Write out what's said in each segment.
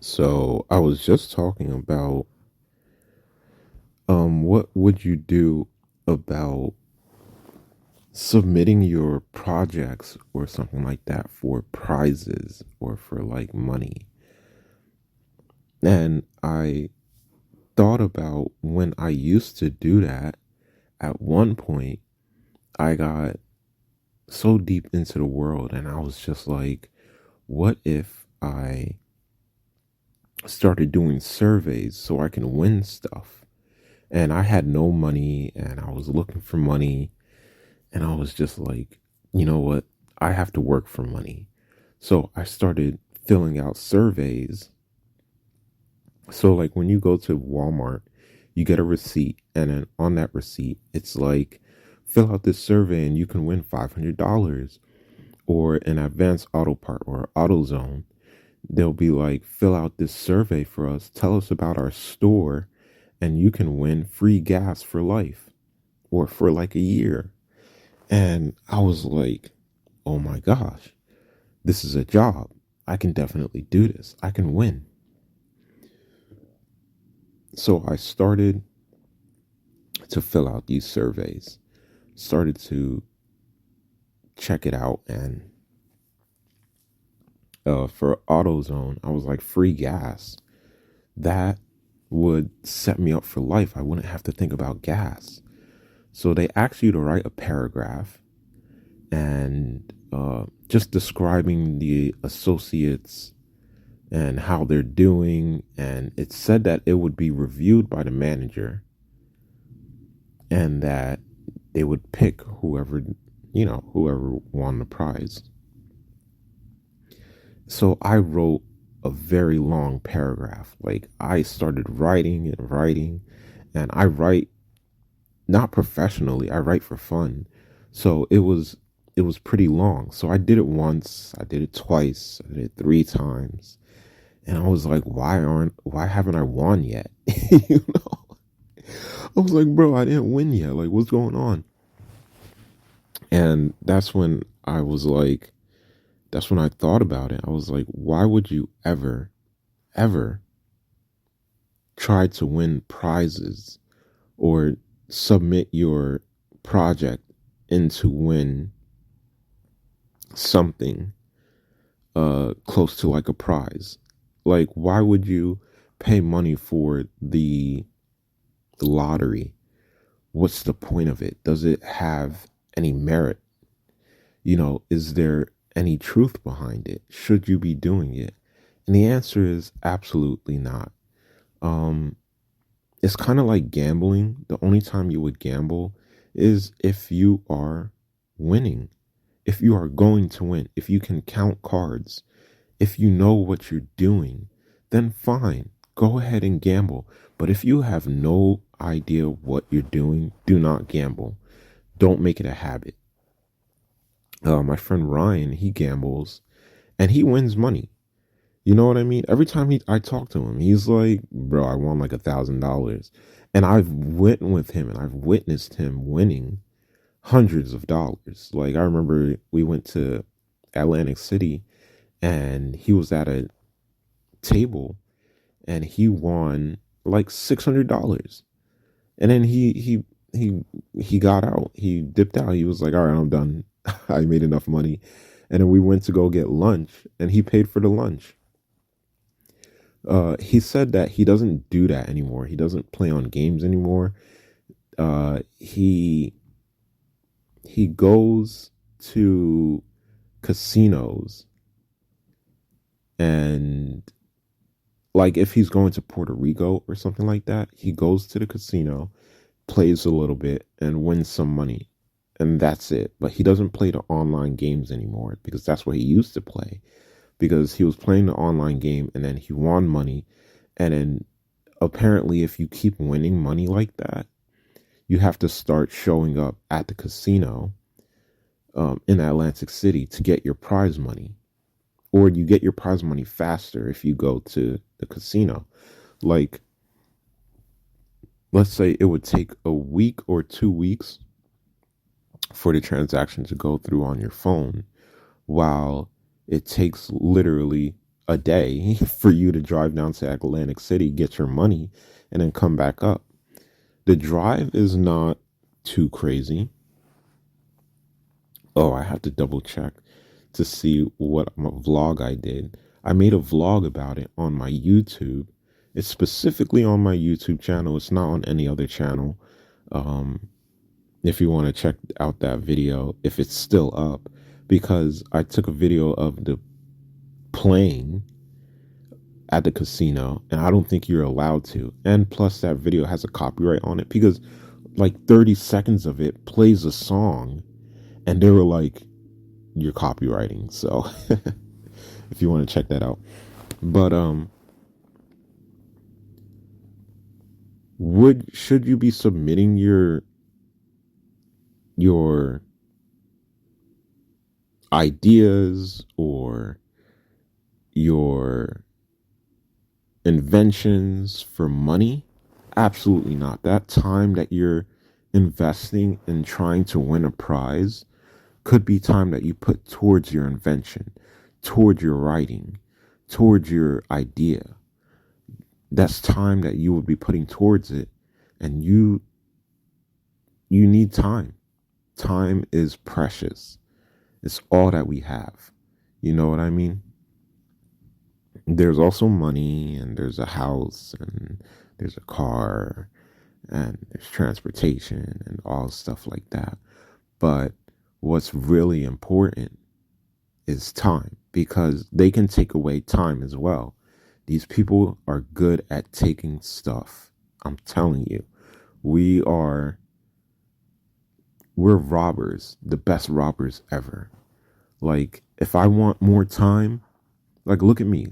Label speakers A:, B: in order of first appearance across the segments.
A: So I was just talking about what would you do about submitting your projects or something like that for prizes or for like money. And I thought about when I used to do that. At one point I got so deep into the world and I was just like, what if I started doing surveys so I can win stuff? And I had no money and I was looking for money. And I was just like, you know what? I have to work for money. So I started filling out surveys. So, like, when you go to Walmart, you get a receipt. And then on that receipt, it's like, fill out this survey and you can win $500. Or an Advanced Auto Part or AutoZone, they'll be like, fill out this survey for us. Tell us about our store. And you can win free gas for life or for like a year. And I was like, oh my gosh, this is a job. I can definitely do this. I can win. So I started to fill out these surveys, started to check it out. And for AutoZone, I was like, free gas. That would set me up for life. I wouldn't have to think about gas. So they ask you to write a paragraph and just describing the associates and how they're doing. And it said that it would be reviewed by the manager and that they would pick whoever won the prize. So I wrote a very long paragraph. Like, I started writing and writing, and I write not professionally, I write for fun. So it was pretty long. So I did it once, I did it twice, I did it three times. And I was like, why haven't I won yet? you know? I was like, bro, I didn't win yet. Like, what's going on? And that's when I thought about it. I was like, why would you ever try to win prizes or submit your project into win something close to like a prize? Like, why would you pay money for the lottery? What's the point of it? Does it have any merit? Is there any truth behind it? Should you be doing it? And the answer is absolutely not. Um, it's kind of like gambling. The only time you would gamble is if you are winning, if you are going to win, if you can count cards, if you know what you're doing, then fine, go ahead and gamble. But if you have no idea what you're doing, do not gamble. Don't make it a habit. My friend Ryan, he gambles and he wins money. You know what I mean? Every time I talk to him, he's like, "Bro, I won like $1,000," and I've went with him and I've witnessed him winning hundreds of dollars. Like, I remember we went to Atlantic City and he was at a table and he won like $600, and then he got out. He dipped out. He was like, "All right, I'm done. I made enough money." And then we went to go get lunch, and he paid for the lunch. He said that he doesn't do that anymore. He doesn't play on games anymore. He goes to casinos, and like, if he's going to Puerto Rico or something like that, he goes to the casino, plays a little bit, and wins some money. And that's it. But he doesn't play the online games anymore because that's what he used to play. Because he was playing the online game and then he won money. And then apparently, if you keep winning money like that, you have to start showing up at the casino in Atlantic City to get your prize money. Or you get your prize money faster if you go to the casino. Like, let's say it would take a week or 2 weeks for the transaction to go through on your phone, while it takes literally a day for you to drive down to Atlantic City, get your money, and then come back up. The drive is not too crazy. Oh, I have to double check to see what vlog I did. I made a vlog about it on my YouTube. It's specifically on my YouTube channel. It's not on any other channel. Um, if you want to check out that video, if it's still up, because I took a video of the playing at the casino, and I don't think you're allowed to. And plus, that video has a copyright on it because like 30 seconds of it plays a song, and they were like, you're copywriting. So if you want to check that out. But should you be submitting your ideas or your inventions for money? Absolutely not. That time that you're investing in trying to win a prize could be time that you put towards your invention, towards your writing, towards your idea. That's time that you would be putting towards it, and you need time. Time is precious. It's all that we have. You know what I mean? There's also money, and there's a house, and there's a car, and there's transportation, and all stuff like that. But what's really important is time, because they can take away time as well. These people are good at taking stuff. I'm telling you, we're robbers, the best robbers ever. Like, if I want more time, like, look at me,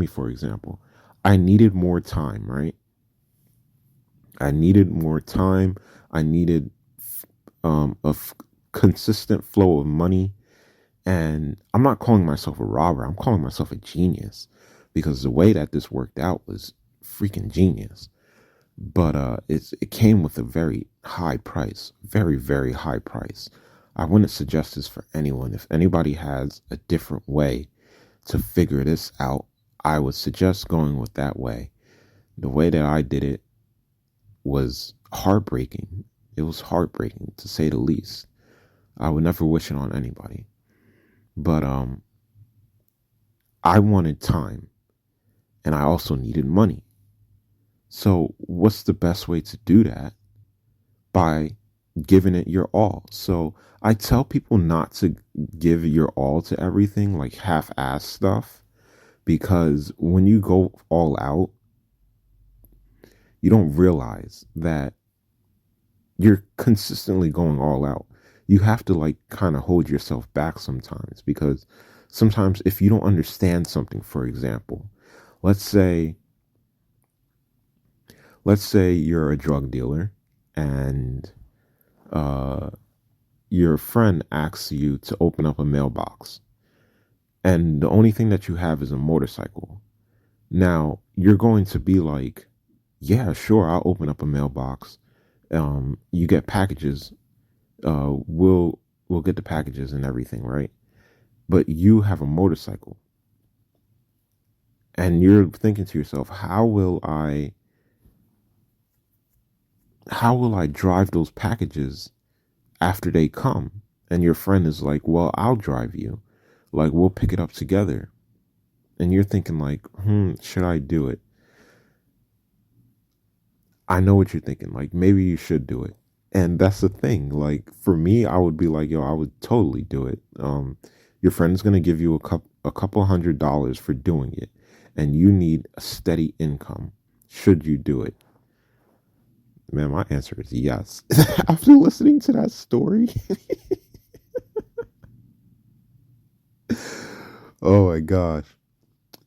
A: for example. I needed more time, right? I needed more time. I needed consistent flow of money. And I'm not calling myself a robber. I'm calling myself a genius, because the way that this worked out was freaking genius. But it came with a very high price, very, very high price. I wouldn't suggest this for anyone. If anybody has a different way to figure this out, I would suggest going with that way. The way that I did it was heartbreaking. It was heartbreaking, to say the least. I would never wish it on anybody. But I wanted time, and I also needed money. So what's the best way to do that? By giving it your all. So I tell people not to give your all to everything, like half-ass stuff, because when you go all out, you don't realize that you're consistently going all out. You have to like kind of hold yourself back sometimes, because sometimes if you don't understand something, for example, let's say you're a drug dealer, and your friend asks you to open up a mailbox, and the only thing that you have is a motorcycle. Now you're going to be like, yeah, sure, I'll open up a mailbox. You get packages. We'll get the packages and everything, right? But you have a motorcycle, and you're thinking to yourself, how will I drive those packages after they come? And your friend is like, well, I'll drive you. Like, we'll pick it up together. And you're thinking like, should I do it? I know what you're thinking. Like, maybe you should do it. And that's the thing. Like, for me, I would be like, yo, I would totally do it. Your friend's going to give you a couple $100 for doing it, and you need a steady income. Should you do it? Man, my answer is yes. After listening to that story. Oh my gosh.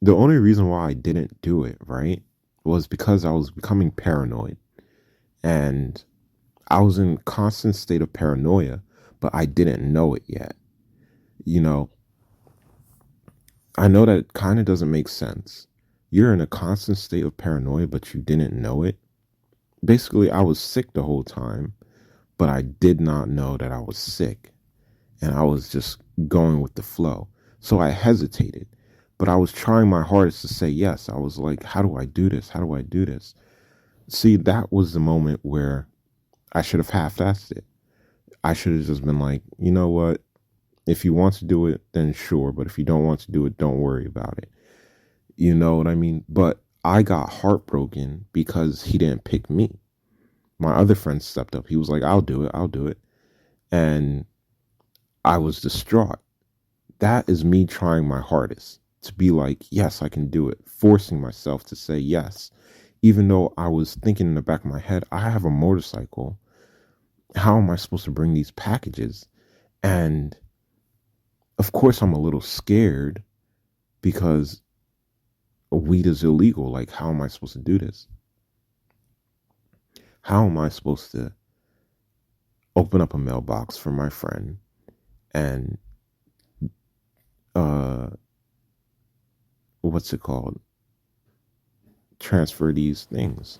A: The only reason why I didn't do it, right, was because I was becoming paranoid. And I was in constant state of paranoia, but I didn't know it yet. You know, I know that kind of doesn't make sense. You're in a constant state of paranoia, but you didn't know it. Basically, I was sick the whole time, but I did not know that I was sick. And I was just going with the flow. So I hesitated. But I was trying my hardest to say yes. I was like, how do I do this? How do I do this? See, that was the moment where I should have half-assed it. I should have just been like, you know what? If you want to do it, then sure. But if you don't want to do it, don't worry about it. You know what I mean? But I got heartbroken because he didn't pick me. My other friend stepped up. He was like, I'll do it. I'll do it. And I was distraught. That is me trying my hardest to be like, yes, I can do it. Forcing myself to say yes. Even though I was thinking in the back of my head, I have a motorcycle. How am I supposed to bring these packages? And of course, I'm a little scared because weed is illegal. Like, how am I supposed to do this? How am I supposed to open up a mailbox for my friend and uh what's it called, transfer these things?